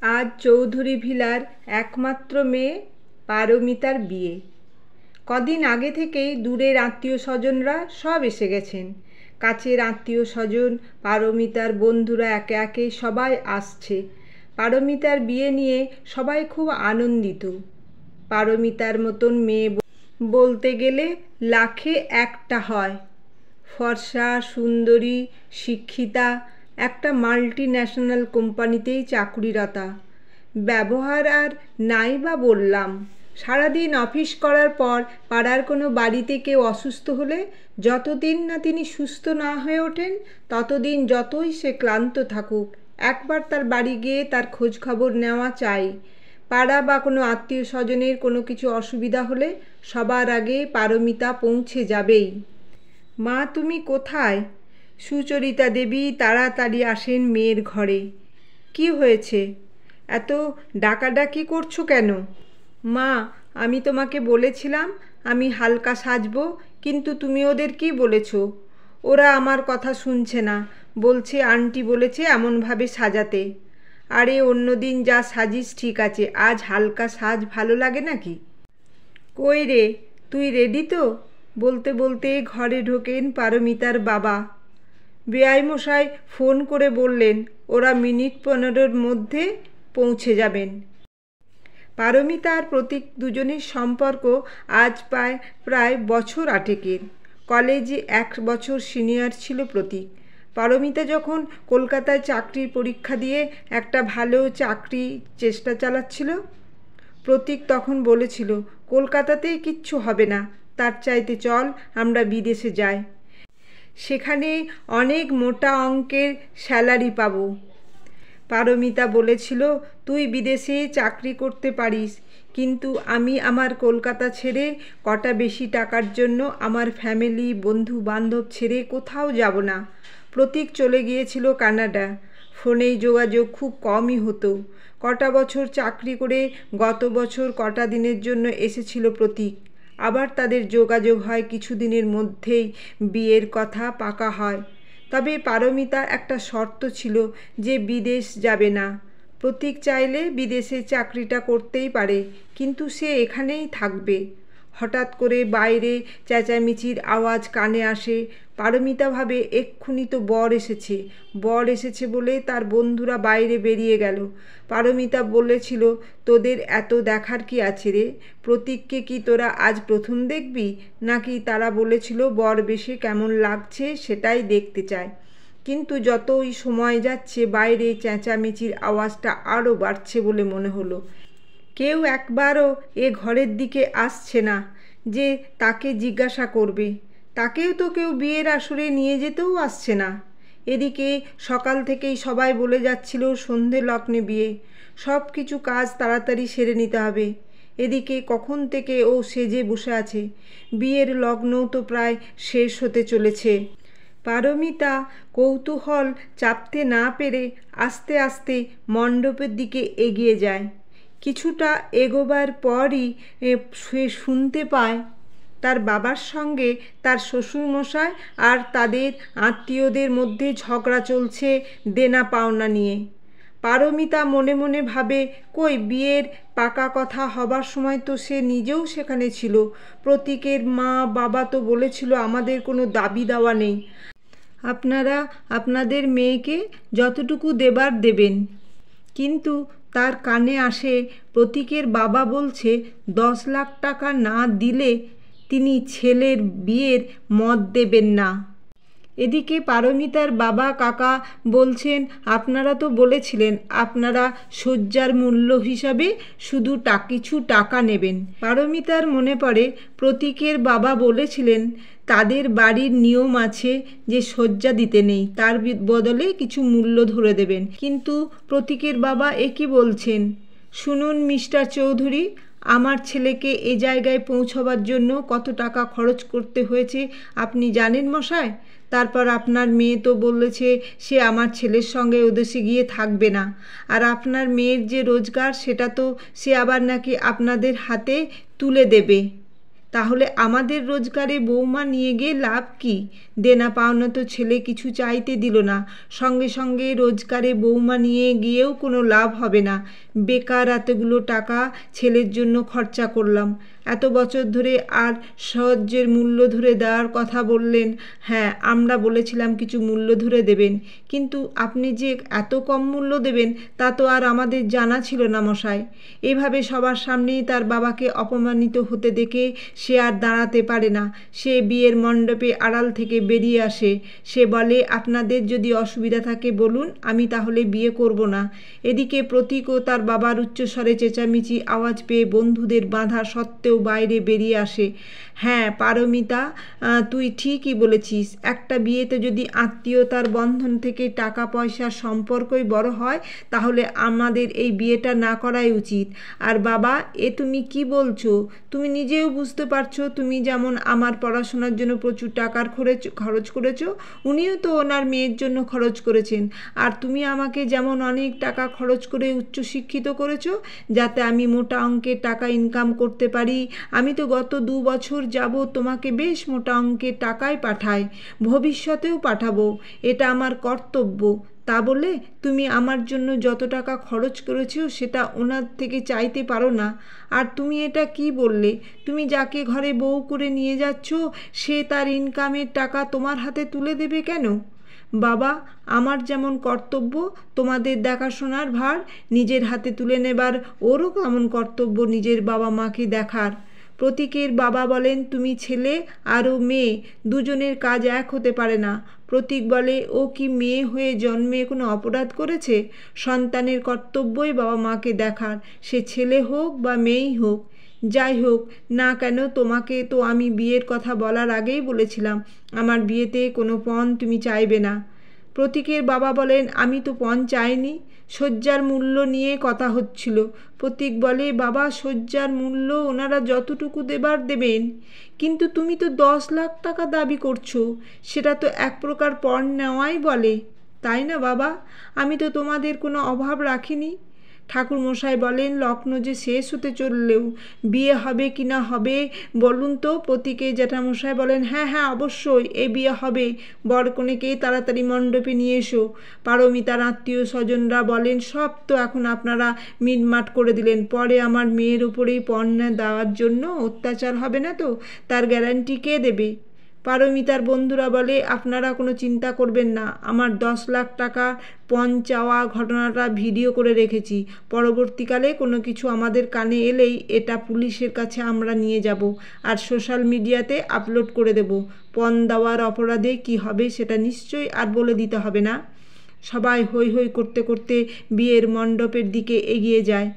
আজ চৌধুরী ভিলার একমাত্র মেয়ে পারমিতার বিয়ে। কদিন আগে থেকেই দূরের আত্মীয় স্বজনরা সব এসে গেছেন। কাছের আত্মীয় স্বজন, পারমিতার বন্ধুরা একে একে সবাই আসছে। পারমিতার বিয়ে নিয়ে সবাই খুব আনন্দিত। পারমিতার মতন মেয়ে বলতে গেলে লাখে একটা হয়। ফর্সা, সুন্দরী, শিক্ষিতা, একটা মাল্টি ন্যাশনাল কোম্পানিতেই চাকুরিরতা। ব্যবহার আর নাই বা বললাম। সারাদিন অফিস করার পর পাড়ার কোনো বাড়িতে কেউ অসুস্থ হলে যতদিন না তিনি সুস্থ না হয়ে ওঠেন ততদিন যতই সে ক্লান্ত থাকুক একবার তার বাড়ি গিয়ে তার খোঁজ খবর নেওয়া চাই। পাড়া বা কোনো আত্মীয় স্বজনের কোনো কিছু অসুবিধা হলে সবার আগে পারমিতা পৌঁছে যাবেই। মা, তুমি কোথায়? সুচরিতা দেবী তাড়াতাড়ি আসেন মেয়ের ঘরে। কি হয়েছে? এত ডাকাডাকি করছো কেন? মা, আমি তোমাকে বলেছিলাম আমি হালকা সাজবো, কিন্তু তুমি ওদের কি বলেছো? ওরা আমার কথা শুনছে না, বলছে আন্টি বলেছে এমনভাবে সাজাতে। আরে অন্যদিন যা সাজিস ঠিক আছে, আজ হালকা সাজ ভালো লাগে নাকি? কই রে, তুই রেডি তো? বলতে বলতে ঘরে ঢোকেন পারমিতার বাবা। বেয়াইমশাই ফোন করে বললেন ওরা মিনিট 15-র মধ্যে পৌঁছে যাবেন। পারমিতা আর প্রতীক দুজনের সম্পর্ক আজ প্রায় বছর 8 কলেজে 1 বছর সিনিয়র ছিল প্রতীক। পারমিতা যখন কলকাতায় চাকরির পরীক্ষা দিয়ে একটা ভালো চাকরি চেষ্টা চালাচ্ছিল, প্রতীক তখন বলেছিল কলকাতাতেই কিচ্ছু হবে না, তার চাইতে চল আমরা বিদেশে যাই, সেখানে অনেক মোটা অঙ্কের স্যালারি পাবো। পারমিতা বলেছিল তুই বিদেশে চাকরি করতে পারিস, কিন্তু আমি আমার কলকাতা ছেড়ে কটা বেশি টাকার জন্য আমার ফ্যামিলি বন্ধু বান্ধব ছেড়ে কোথাও যাব না। প্রতীক চলে গিয়েছিল কানাডা। ফোনেই যোগাযোগ খুব কমই হতো। কটা বছর চাকরি করে গত বছর কটা দিনের জন্য এসেছিল প্রতীক। আবার তাদের যোগাযোগ হয় কিছুদিনের মধ্যেই বিয়ের কথা পাকা হয়। তবে পারমিতার একটা শর্ত ছিল যে বিদেশ যাবে না। প্রতীক চাইলে বিদেশে চাকরিটা করতেই পারে, কিন্তু সে এখানেই থাকবে। হঠাৎ করে বাইরে চেঁচামেচির আওয়াজ কানে আসে। পারমিতা ভাবে এক্ষুনি তো বর এসেছে বলে তার বন্ধুরা বাইরে বেরিয়ে গেল। পারমিতা বলেছিল তোদের এত দেখার কি আছে রে? প্রতীককে কি তোরা আজ প্রথম দেখবি? নাকি তারা বলেছিল বর বেশে কেমন লাগছে সেটাই দেখতে চায়। কিন্তু যতই সময় যাচ্ছে বাইরে চেঁচামেচির আওয়াজটা আরও বাড়ছে বলে মনে হলো। কেউ একবারও এ ঘরের দিকে আসছে না যে তাকে জিজ্ঞাসা করবে। তাকেও তো কেউ বিয়ের আসরে নিয়ে যেতেও আসছে না। এদিকে সকাল থেকেই সবাই বলে যাচ্ছিল সন্ধে লগ্নে বিয়ে, সব কিছু কাজ তাড়াতাড়ি সেরে নিতে হবে। এদিকে কখন থেকে ও সেজে বসে আছে। বিয়ের লগ্নও তো প্রায় শেষ হতে চলেছে। পারমিতা কৌতূহল চাপতে না পেরে আস্তে আস্তে মণ্ডপের দিকে এগিয়ে যায়। কিছুটা এগোবার পরই সে শুনতে পায় তার বাবার সঙ্গে তার শ্বশুরমশাই আর তাদের আত্মীয়দের মধ্যে ঝগড়া চলছে দেনা পাওনা নিয়ে। পারমিতা মনে মনে ভাবে কই বিয়ের পাকা কথা হবার সময় তো সে নিজেও সেখানে ছিল। প্রতীকের মা বাবা তো বলেছিল আমাদের কোনো দাবি দাওয়া নেই, আপনারা আপনাদের মেয়েকে যতটুকু দেবার দেবেন। কিন্তু তার কানে আসে প্রতীকের বাবা বলছে 10 লাখ টাকা না দিলে তিনি ছেলের বিয়ের মত দেবেন না। এদিকে পারমিতার বাবা কাকা বলছেন আপনারা তো বলেছিলেন আপনারা শয্যার মূল্য হিসাবে শুধু কিছু টাকা নেবেন। পারমিতার মনে পড়ে প্রতীকের বাবা বলেছিলেন তাদের বাড়ির নিয়ম আছে যে শয্যা দিতে নেই, তার বদলে কিছু মূল্য ধরে দেবেন। কিন্তু প্রতীকের বাবা একই বলছেন, শুনুন মিস্টার চৌধুরী, আমার ছেলেকে এ জায়গায় পৌঁছবার জন্য কত টাকা খরচ করতে হয়েছে আপনি জানেন মশাই? তারপর আপনার মেয়ে তো বলেছে সে আমার ছেলের সঙ্গে ওদেশে গিয়ে থাকবে না। আর আপনার মেয়ের যে রোজগার সেটা তো সে আবার নাকি আপনাদের হাতে তুলে দেবে। তাহলে আমাদের রোজগারে বৌমা নিয়ে গিয়ে লাভ কি? দেনা পাওনা তো ছেলে কিছু চাইতে দিল না, সঙ্গে সঙ্গে রোজগারে বৌমা নিয়ে গিয়েও কোনো লাভ হবে না। বেকার এতগুলো টাকা ছেলের জন্য খরচা করলাম। এত বছর ধরে আর সহ্যের মূল্য ধরে দেওয়ার কথা বললেন। হ্যাঁ, আমরা বলেছিলাম কিছু মূল্য ধরে দেবেন, কিন্তু আপনি যে এত কম মূল্য দেবেন তা তো আর আমাদের জানা ছিল না মশাই। এভাবে সবার সামনেই তার বাবাকে অপমানিত হতে দেখে সে আর দাঁড়াতে পারে না। সে বিয়ের মণ্ডপে আড়াল থেকে বেরিয়ে আসে। সে বলে, আপনাদের যদি অসুবিধা থাকে বলুন, আমি তাহলে বিয়ে করব না। এদিকে প্রতীকও তার বাবার উচ্চস্বরে চেঁচামেচি আওয়াজ পেয়ে বন্ধুদের বাধা সত্ত্বেও বাইরে বেরিয়ে আসে। হ্যাঁ পারমিতা, তুই ঠিকই বলেছিস। একটা বিয়েতে যদি আত্মীয়তার বন্ধন থেকে টাকা পয়সার সম্পর্কই বড় হয়, তাহলে আমাদের এই বিয়েটা না করাই উচিত। আর বাবা, এ তুমি কি বলছো? তুমি নিজেও বুঝতে পারছো, তুমি যেমন আমার পড়াশোনার জন্য প্রচুর টাকার খরচ করেছো, উনিও তো ওনার মেয়ের জন্য খরচ করেছেন। আর তুমি আমাকে যেমন অনেক টাকা খরচ করে উচ্চশিক্ষিত করেছো, যাতে আমি মোটা অঙ্কের টাকা ইনকাম করতে পারি। আমি তো গত 2 বছর যাবত তোমাকে বেশ মোটা অঙ্কের টাকাই পাঠাই, ভবিষ্যতেও পাঠাবো। এটা আমার কর্তব্য। তা বলে তুমি আমার জন্য যত টাকা খরচ করেছো সেটা ওনার থেকে চাইতে পারো না। আর তুমি এটা কি বললে? তুমি যাকে ঘরে বউ করে নিয়ে যাচ্ছ সে তার ইনকামের টাকা তোমার হাতে তুলে দেবে কেন? বাবা, আমার যেমন কর্তব্য তোমাদের দেখাশোনার ভার নিজের হাতে তুলে নেবার, ওরও তেমন কর্তব্য নিজের বাবা মাকে দেখার। প্রতীকের বাবা বলেন, তুমি ছেলে আর ও মেয়ে, দুজনের কাজ এক হতে পারে না। প্রতীক বলে, ও কি মেয়ে হয়ে জন্মে কোনো অপরাধ করেছে? সন্তানের কর্তব্যই বাবা মাকে দেখার, সে ছেলে হোক বা মেয়েই হোক। যাই হোক না কেন, তোমাকে তো আমি বিয়ের কথা বলার আগেই বলেছিলাম আমার বিয়েতে কোনো পণ তুমি চাইবে না। প্রতীকের বাবা বলেন, আমি তো পণ চাইনি, শয্যার মূল্য নিয়ে কথা হচ্ছিল। প্রতীক বলে, বাবা শয্যার মূল্য ওনারা যতটুকু দেবার দেবেন, কিন্তু তুমি তো 10 লাখ টাকা দাবি করছো। সেটা তো এক প্রকার পণ নেওয়াই বলে, তাই না বাবা? আমি তো তোমাদের কোনো অভাব রাখিনি। ঠাকুরমশাই বলেন, লগ্ন যে শেষ হতে চললেও বিয়ে হবে কি না হবে বলুন তো? প্রতীকের জ্যাঠামশাই বলেন, হ্যাঁ হ্যাঁ অবশ্যই এ বিয়ে হবে, বরকনেকে তাড়াতাড়ি মণ্ডপে নিয়ে এসো। পারমিতার আত্মীয় স্বজনরা বলেন, সব তো এখন আপনারা মিটমাট করে দিলেন, পরে আমার মেয়ের উপরেই পণ দেওয়ার জন্য অত্যাচার হবে না তো? তার গ্যারান্টি কে দেবে? পারমিতার বন্ধুরা বলে, আপনারা কোনো চিন্তা করবেন না, আমার 10 লাখ টাকা পণ চাওয়া ঘটনাটা ভিডিও করে রেখেছি। পরবর্তীকালে কোনো কিছু আমাদের কানে এলেই এটা পুলিশের কাছে আমরা নিয়ে যাব আর সোশ্যাল মিডিয়াতে আপলোড করে দেব। পণ দেওয়ার অপরাধে কি হবে সেটা নিশ্চয়ই আর বলে দিতে হবে না। সবাই হৈ হৈ করতে করতে বিয়ের মণ্ডপের দিকে এগিয়ে যায়।